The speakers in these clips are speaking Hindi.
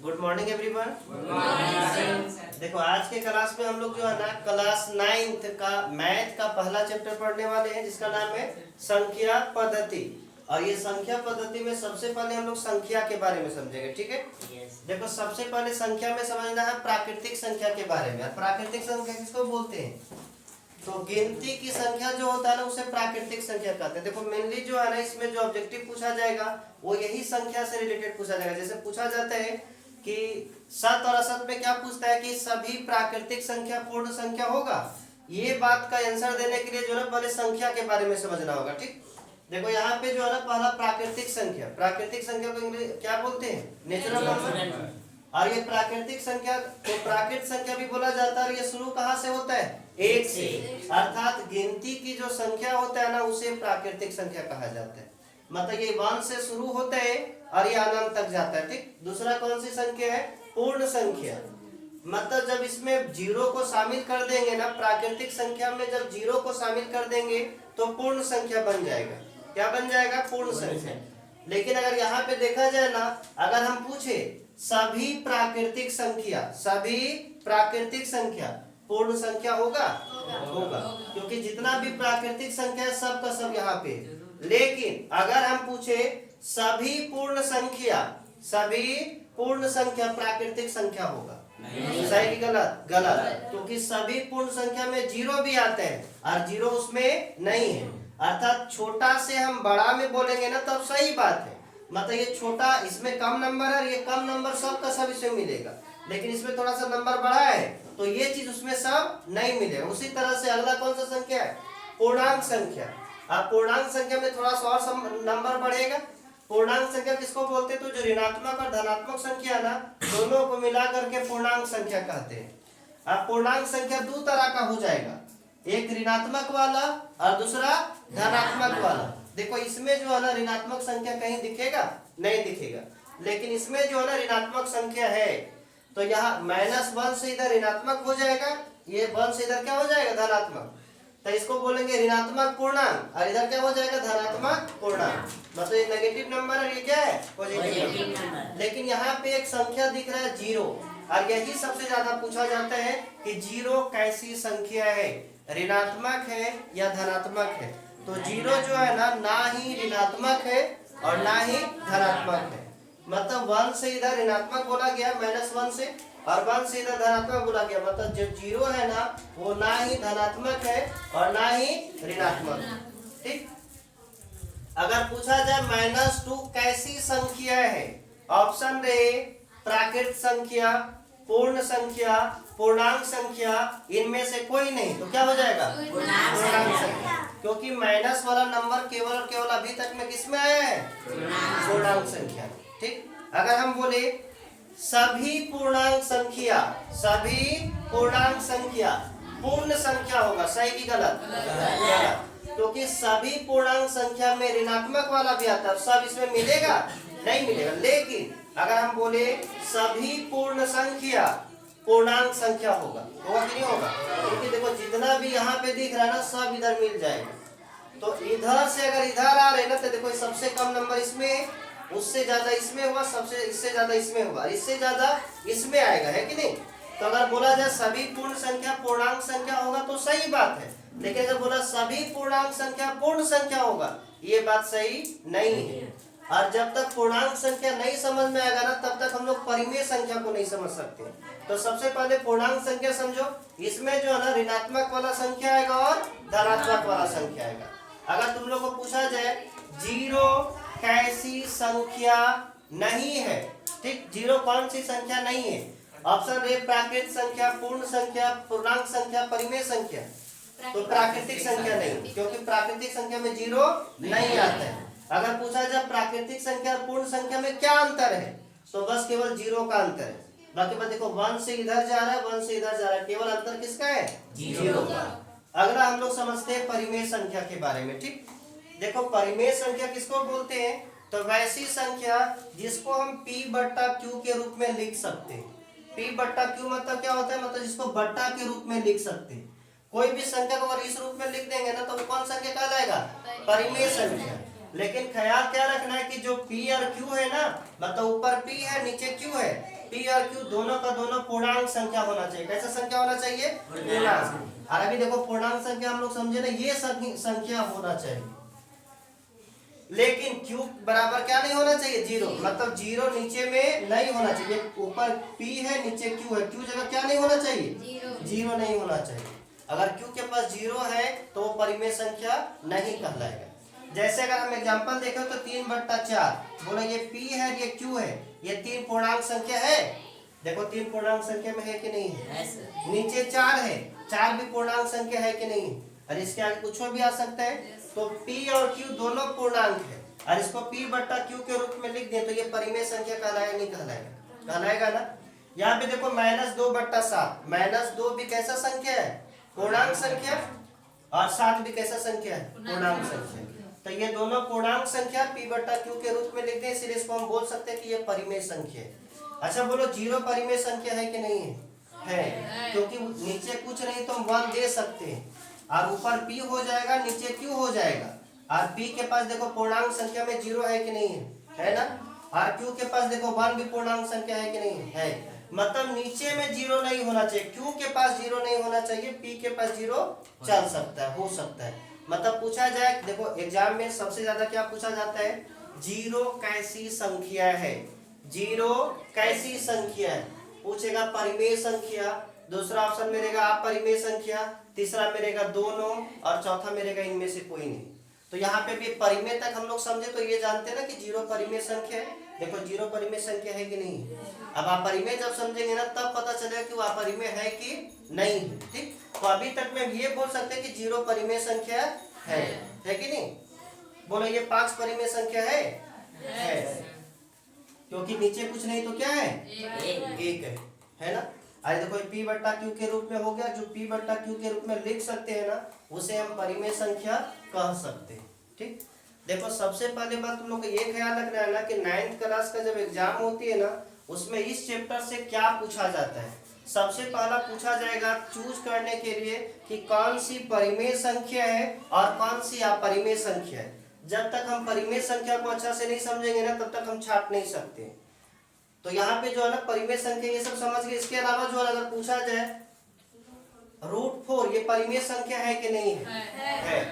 Good morning everyone. Good morning. देखो आज के क्लास में हम लोग जो है ना क्लास 9th का मैथ का पहला चैप्टर पढ़ने वाले हैं जिसका नाम है संख्या पद्धति। और ये संख्या पद्धति में सबसे पहले हम लोग संख्या के बारे में समझेंगे, ठीक है। देखो सबसे पहले संख्या में समझना है प्राकृतिक संख्या के बारे में। प्राकृतिक संख्या किसको बोलते हैं? तो गिनती की संख्या जो होता है ना उसे प्राकृतिक संख्या कहते हैं। देखो मेनली जो है ना इसमें जो ऑब्जेक्टिव पूछा जाएगा वो यही संख्या से रिलेटेड पूछा जाएगा। जैसे पूछा जाता है कि सत और असत में क्या पूछता है कि सभी प्राकृतिक संख्या पूर्ण संख्या होगा। ये बात का आंसर देने के लिए जो है पहले संख्या के बारे में समझना होगा, ठीक। देखो यहाँ पे जो है ना पहला प्राकृतिक संख्या, प्राकृतिक संख्या को इंग्लिश क्या बोलते हैं? Natural number. और ये प्राकृतिक संख्या तो प्राकृत संख्या भी बोला जाता है। और ये शुरू कहाँ से होता है? एक से। अर्थात गिनती की जो संख्या होता है ना उसे प्राकृतिक संख्या कहा जाता है। मतलब ये 1 से शुरू होता है और ये अनंत तक जाता है, ठीक। दूसरा कौन सी संख्या है? पूर्ण संख्या। मतलब जब इसमें 0 को शामिल कर देंगे ना, प्राकृतिक संख्या में जब 0 को शामिल कर देंगे तो पूर्ण संख्या बन जाएगा। क्या बन जाएगा? पूर्ण संख्या। लेकिन अगर यहाँ पे देखा जाए ना, अगर हम पूछे सभी प्राकृतिक संख्या, सभी प्राकृतिक संख्या पूर्ण संख्या होगा? होगा, क्योंकि जितना भी प्राकृतिक संख्या है सब का सब यहाँ पे। लेकिन अगर हम पूछे सभी पूर्ण संख्या, सभी पूर्ण संख्या प्राकृतिक संख्या होगा? सही कि गलत? गलत, क्योंकि सभी पूर्ण संख्या में 0 भी आते हैं और 0 उसमें नहीं है। अर्थात छोटा से हम बड़ा में बोलेंगे ना तब सही बात है। मतलब ये छोटा इसमें कम नंबर है और ये कम नंबर सब का सब इसमें मिलेगा। लेकिन इसमें थोड़ा सा नंबर बढ़ा है तो ये चीज उसमें सब नहीं मिलेगा। उसी तरह से अगला कौन सा संख्या है? पूर्णांक संख्या। अब पूर्णांक संख्या में थोड़ा सा और नंबर बढ़ेगा। पूर्णांक संख्या किसको बोलते हैं? तो जो ऋणात्मक और धनात्मक संख्या ना दोनों को मिला करके पूर्णांक संख्या कहते हैं। अब पूर्णांक संख्या 2 तरह का हो जाएगा, एक ऋणात्मक वाला और दूसरा धनात्मक वाला। देखो इसमें जो है ना ऋणात्मक संख्या कहीं दिखेगा? नहीं दिखेगा। लेकिन इसमें जो है ना ऋणात्मक संख्या है तो यहाँ -1 से इधर ऋणात्मक हो जाएगा, ये 1 से इधर क्या हो जाएगा? धनात्मक। तो इसको बोलेंगे ऋणात्मक पूर्णांक और इधर क्या हो जाएगा? धनात्मक पूर्णांक। मतलब ये नेगेटिव नंबर है, ये क्या है? Positive number. लेकिन यहाँ पे एक संख्या दिख रहा है 0 और यही सबसे ज्यादा पूछा जाता है कि 0 कैसी संख्या है, ऋणात्मक है या धनात्मक है। तो 0 जो है ना ही ऋणात्मक है और ना ही धनात्मक है। मतलब 1 से इधर ऋणात्मक बोला गया -1 से और 1 से इधर धनात्मक बोला गया। मतलब जो 0 है ना वो ना ही धनात्मक है और ना ही ऋणात्मक है, ठीक। अगर पूछा जाए -2 कैसी संख्या है? ऑप्शन ए प्राकृत संख्या, पूर्ण संख्या, पूर्णांक संख्या, इनमें से कोई नहीं तो क्या हो जाएगा? पूर्णांक संख्या। क्योंकि माइनस वाला नंबर केवल और केवल अभी तक में किसमें आया है? पूर्णांक संख्या, ठीक। अगर हम बोले सभी पूर्णांक संख्या, सभी पूर्णांक संख्या पूर्ण संख्या होगा, सही कि गलत? गलत, क्योंकि सभी पूर्णांक संख्या में ऋणात्मक वाला भी आता है, सब इसमें मिलेगा? नहीं मिलेगा। लेकिन अगर हम बोले सभी पूर्ण संख्या पूर्णांक संख्या होगा कि नहीं होगा? क्योंकि देखो जितना भी यहाँ पे दिख रहा है ना सब इधर मिल जाएगा। तो इधर से अगर इधर आ रहे ना तो देखो सबसे कम नंबर इसमें, उससे ज्यादा इसमें होगा, सबसे इससे ज्यादा इसमें होगा, इससे ज्यादा इसमें आएगा, है कि नहीं? तो अगर बोला जाए सभी पूर्ण संख्या पूर्णांक संख्या होगा तो सही बात है। लेकिन अगर बोला सभी पूर्णांक संख्या पूर्ण संख्या होगा, ये बात सही नहीं है। और जब तक पूर्णांक संख्या नहीं समझ में आएगा ना तब तक हम लोग परिमेय संख्या को नहीं समझ सकते। तो सबसे पहले पूर्णांक संख्या समझो। इसमें जो है ना ऋणात्मक वाला संख्या आएगा और धनात्मक वाला संख्या आएगा। अगर तुम लोग को पूछा जाए 0 कैसी संख्या नहीं है, ठीक। 0 कौन सी संख्या नहीं है? ऑप्शन ए प्राकृत संख्या, पूर्ण संख्या, पूर्णांक संख्या, परिमेय संख्या। तो प्राकृतिक संख्या नहीं, क्योंकि प्राकृतिक संख्या में 0 नहीं आता है। अगर पूछा जाए प्राकृतिक संख्या और पूर्ण संख्या में क्या अंतर है तो बस केवल 0 का अंतर है। बाकी बात देखो 1 से इधर जा रहा है, 1 से इधर जा रहा है, केवल अंतर किसका है? 0 का। अगला हम लोग समझते हैं परिमेय संख्या के बारे में, ठीक। देखो परिमेय संख्या किसको बोलते हैं? तो वैसी संख्या जिसको हम P/Q के रूप में लिख सकते हैं। P/Q मतलब क्या होता है? मतलब जिसको बट्टा के रूप में लिख सकते हैं। कोई भी संख्या को अगर इस रूप में लिख देंगे ना तो वो कौन संख्या कहलाएगा? परिमेय संख्या। लेकिन ख्याल क्या रखना है कि जो P और Q है ना, मतलब ऊपर P है नीचे Q है, P पी और क्यू दोनों का दोनों पूर्णांक संख्या होना चाहिए। कैसा संख्या होना चाहिए? पूर्णांक। और अभी देखो पूर्णांक संख्या हम लोग समझे ना, ये संख्या होना चाहिए, लेकिन q बराबर क्या नहीं होना चाहिए? 0। मतलब 0 नीचे में नहीं होना चाहिए। ऊपर p है, नीचे q है, q जगह क्या नहीं होना चाहिए? 0 नहीं होना चाहिए। अगर q के पास 0 है तो वो परिमेय संख्या नहीं कहलाएगा। जैसे अगर हम एग्जांपल देखें तो 3/4, बोलो ये p है, ये q है, ये 3 पूर्णांक संख्या है। देखो 3 पूर्णांक संख्या में है कि नहीं है? नीचे 4 है, 4 भी पूर्णांक संख्या है कि नहीं है? और इसके आगे कुछ भी आ सकता है। तो p और q दोनों पूर्णांक है, और इसको p/q के रूप में लिख दें तो ये परिमेय संख्या कहलाएगा नहीं कहलाएगा? कहलाएगा ना। यहाँ पे देखो -2/7, -2 भी कैसा संख्या है? पूर्णांक संख्या। और 7 भी कैसा संख्या है? पूर्णांक संख्या। तो ये दोनों पूर्णांक संख्या p/q के रूप में लिख दें, इसलिए इसको हम बोल सकते हैं कि ये परिमेय संख्या है। अच्छा बोलो 0 परिमेय संख्या है कि नहीं है? है, क्योंकि नीचे कुछ नहीं तो हम 1 दे सकते हैं, और ऊपर p हो जाएगा, नीचे q हो जाएगा। और p के पास देखो पूर्णांक संख्या में 0 है कि नहीं है? है ना। और q के पास देखो 1 भी पूर्णांक संख्या है कि नहीं है? मतलब नीचे में 0 नहीं होना चाहिए, q के पास 0 नहीं होना चाहिए, p के पास 0 चल सकता है, हो सकता है। मतलब पूछा जाए, देखो एग्जाम में सबसे ज्यादा क्या पूछा जाता है? 0 कैसी संख्या है? 0 कैसी संख्या है? पूछेगा परिमेय संख्या, दूसरा ऑप्शन मिलेगा अपरिमेय संख्या, तीसरा मिलेगा दोनों, और चौथा मिलेगा इनमें से कोई नहीं। तो यहाँ पे भी परिमेय तक हम लोग समझे तो ये जानते हैं ना कि 0 परिमेय संख्या है। देखो 0 परिमेय संख्या है कि नहीं? अब अपरिमेय जब समझेंगे ना तब पता चलेगा कि वो अपरिमेय है कि नहीं है। ठीक, तो अभी तक में ये बोल सकते हैं कि 0 परिमेय संख्या है कि नहीं? बोलो ये 5 परिमेय संख्या है? क्योंकि नीचे कुछ नहीं तो क्या है? एक है ना। आज देखो p/q के रूप में हो गया, जो p/q के रूप में लिख सकते हैं ना, उसे हम परिमेय संख्या कह सकते हैं। ठीक, देखो सबसे पहले बात तुम लोग को ये ख्याल रखना है ना कि 9th क्लास का जब एग्जाम होती है ना, उसमें इस चैप्टर से क्या पूछा जाता है। सबसे पहला पूछा जाएगा चूज करने के लिए कि कौन सी परिमेय संख्या है और कौन सी अपरिमेय संख्या है। जब तक हम परिमेय संख्या को अच्छा से नहीं समझेंगे ना, तब तक हम छाट नहीं सकते। तो यहाँ पे जो है ना परिमेय संख्या ये सब समझ गए। इसके अलावा जो है अगर पूछा जाए √4 ये परिमेय संख्या है कि नहीं है?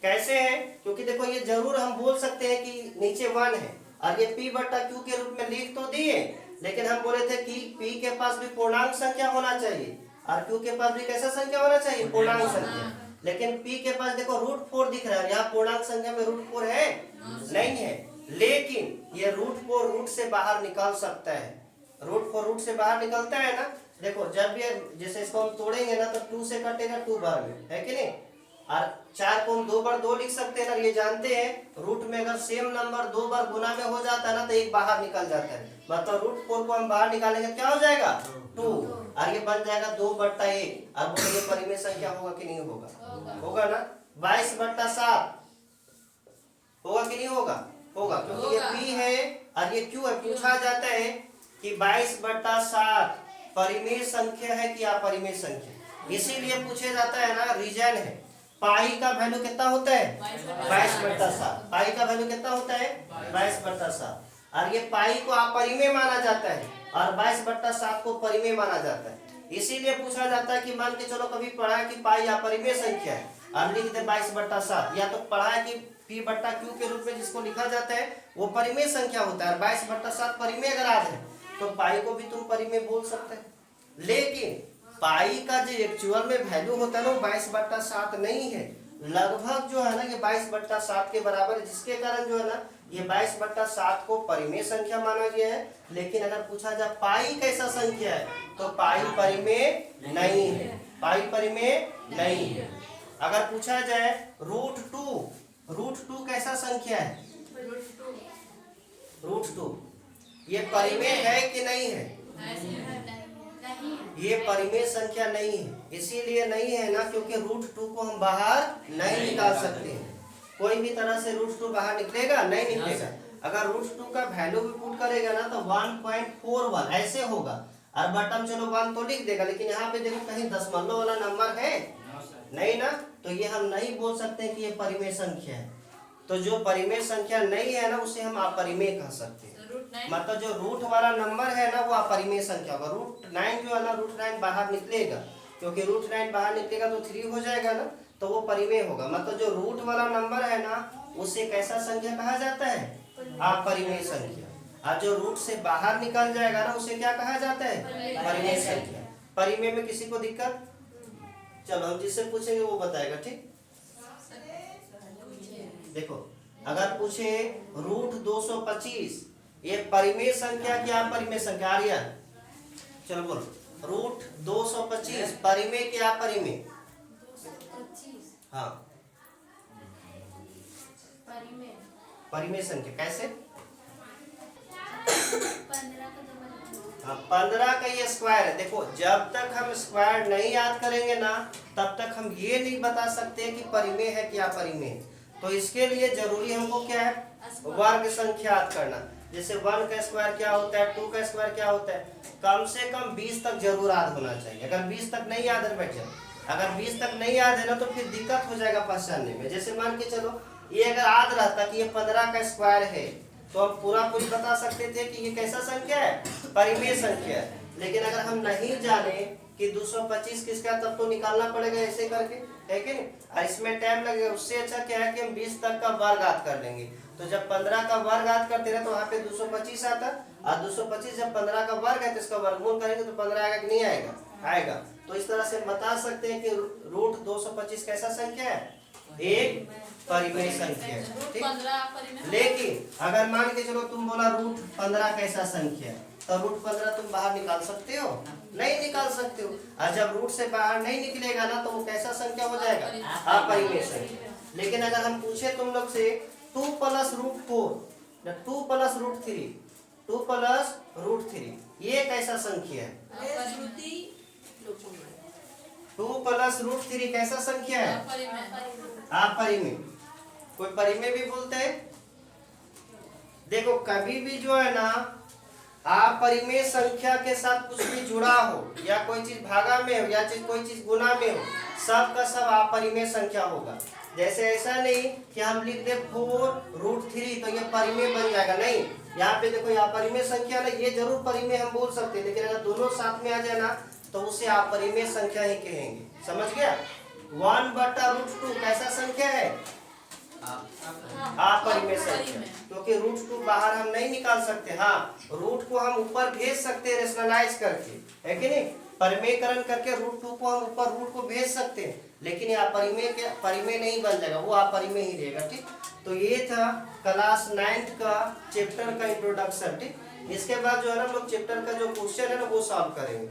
कैसे है? क्योंकि देखो ये जरूर हम बोल सकते हैं कि नीचे 1 है, और ये p/q के रूप में लिख तो दिए, लेकिन हम बोले थे कि p के पास भी पूर्णांक संख्या होना चाहिए और q के पास भी कैसा संख्या होना चाहिए? पूर्णांक संख्या। लेकिन p के पास देखो √4 दिख रहा है, यहाँ पूर्णांक संख्या में √4 है? नहीं है। लेकिन ये √4 रूट से बाहर निकल सकता है। √4 रूट से बाहर निकलता है ना। देखो जब ये जैसे इसको हम तोड़ेंगे ना तो 2 से कटेगा 2 बार में, है कि नहीं? और 4 को हम 2 बार 2 लिख सकते हैं ना। ये जानते हैं रूट में अगर सेम नंबर 2 बार गुना में हो जाता है ना तो एक बाहर निकल जाता है। मतलब √4 को हम बाहर निकालेंगे क्या हो जाएगा? 2, और ये बन जाएगा 2/1। अब ये परिमेय संख्या होगा कि नहीं होगा? होगा ना। 22/7 होगा कि नहीं होगा? होगा, क्योंकि ये p है और ये q है। पूछा जाता है कि 22/7 परिमेय संख्या है कि अपरिमेय संख्या। इसीलिए पूछे जाता है ना, रीजन है पाई का वैल्यू कितना होता है? 22/7। पाई का वैल्यू कितना होता है? 22/7। और ये पाई को अपरिमेय माना जाता है और 22/7 को परिमेय माना जाता है। इसीलिए पूछा जाता है कि मान के चलो कभी पढ़ा है कि पाई अपरिमेय संख्या है और लिख दे 22/7, या तो पढ़ा है कि p/q के रूप में जिसको लिखा जाता है वो परिमेय संख्या होता है, और 22/7 परिमेय अगर आ जाए तो पाई को भी तुम परिमेय बोल सकते हैं। लेकिन पाई का जो एक्चुअल में वैल्यू होता है ना वो 22/7 नहीं है, लगभग जो है ना ये 22/7 के बराबर है, जिसके कारण जो है ना ये 22/7 को परिमेय संख्या माना गया है। लेकिन अगर पूछा जाए पाई कैसा संख्या है तो पाई परिमेय नहीं है, पाई परिमेय नहीं है। अगर पूछा जाए √2 कैसा संख्या है? √2 ये परिमेय है कि नहीं है? ये परिमेय संख्या नहीं है। इसीलिए नहीं है ना क्योंकि √2 को हम बाहर नहीं निकाल सकते। कोई भी तरह से √2 बाहर निकलेगा? नहीं निकलेगा। अगर √2 का वैल्यू भी पुट करेगा ना तो 1.41 ऐसे होगा, और बटन चलो 1 तो लिख देगा, लेकिन यहाँ पे देखो कहीं दशमलव वाला नंबर है नहीं ना, तो ये हम नहीं बोल सकते कि ये परिमेय संख्या है। तो जो परिमेय संख्या नहीं है ना उसे हम अपरिमेय कह सकते हैं। मतलब जो रूट वाला नंबर है ना वो अपरिमेय संख्या होगा। √9 जो है ना, √9 बाहर निकलेगा, क्योंकि √9 बाहर निकलेगा तो 3 हो जाएगा ना, तो वो परिमेय होगा। मतलब जो रूट वाला नंबर है ना उसे कैसा संख्या कहा जाता है? अपरिमेय संख्या। और जो रूट से बाहर निकल जाएगा ना उसे क्या कहा जाता है? परिमेय संख्या। परिमेय में किसी को दिक्कत? चलो हम जिससे पूछेंगे वो बताएगा, ठीक। देखो अगर पूछे √225 ये परिमेय संख्या क्या अपरिमेय संख्या? आर्यन चलो बोलो, √225 परिमेय क्या अपरिमेय? हाँ परिमेय संख्या कैसे? 15 का ये स्क्वायर है। देखो जब तक हम स्क्वायर नहीं याद करेंगे ना तब तक हम ये नहीं बता सकते कि परिमेय है क्या अपरिमेय। तो इसके लिए जरूरी हमको क्या है? वर्ग संख्या याद करना। जैसे 1 का स्क्वायर क्या होता है, 2 का स्क्वायर क्या होता है, कम से कम 20 तक जरूर याद होना चाहिए। अगर 20 तक नहीं याद है बैठ जाए, अगर 20 तक नहीं याद है ना तो फिर दिक्कत हो जाएगा पहचानने में। जैसे मान के चलो ये अगर याद रहता कि ये 15 का स्क्वायर है तो हम पूरा पूरी बता सकते थे कि ये कैसा संख्या है? परिमेय संख्या है। लेकिन अगर हम नहीं जाने कि 225 किसका, तब तो निकालना पड़ेगा ऐसे करके, है कि नहीं? और इसमें टाइम लगेगा। उससे अच्छा क्या है कि हम 20 तक का वर्ग याद कर लेंगे। तो जब 15 का वर्ग याद करते हैं तो वहाँ पे 225 आता, और 225 जब 15 का वर्ग है तो इसका वर्गमूल करेंगे तो 15 आएगा कि नहीं आएगा? आएगा। तो इस तरह से बता सकते हैं कि √225 कैसा संख्या है? एक परिमेय संख्या है, ठीक। लेकिन अगर मान के चलो तुम बोला √15 कैसा संख्या है, तो √15 तुम बाहर निकाल सकते हो? नहीं निकाल सकते हो। और जब रूट से बाहर नहीं निकलेगा ना तो वो कैसा संख्या हो जाएगा? अपरिमेय संख्या। लेकिन अगर हम पूछे तुम लोग से 2 + √4, 2 + √3, 2 + √3 ये कैसा संख्या है? 2 + √3 कैसा संख्या है? अपरिमेय। कोई परिमेय भी बोलते हैं? देखो कभी भी जो है ना अपरिमेय संख्या के साथ कुछ भी जुड़ा हो, या कोई चीज भागा में हो, या कोई चीज गुना में हो, सब का सब अपरिमेय संख्या होगा। जैसे ऐसा नहीं कि हम लिख दे 4√3 तो ये परिमेय बन जाएगा, नहीं। यहाँ पे देखो ये अपरिमेय संख्या ना, ये जरूर परिमेय हम बोल सकते हैं, लेकिन अगर दोनों साथ में आ जाए ना तो उसे अपरिमेय संख्या ही कहेंगे। समझ गया? 1/√2 कैसा संख्या है? अपरिमेय संख्या, क्योंकि √2 बाहर हम नहीं निकाल सकते। हाँ रूट को हम ऊपर भेज सकते हैं रेशनलाइज करके, है कि नहीं? परिमेयकरण करके √2 को हम ऊपर रूट को भेज सकते हैं, लेकिन ये परिमेय नहीं बन जाएगा, वो अपरिमेय ही रहेगा, ठीक। तो ये था क्लास 9th का चैप्टर का इंट्रोडक्शन, ठीक। इसके बाद जो है ना हम लोग चैप्टर का जो क्वेश्चन है ना वो सॉल्व करेंगे।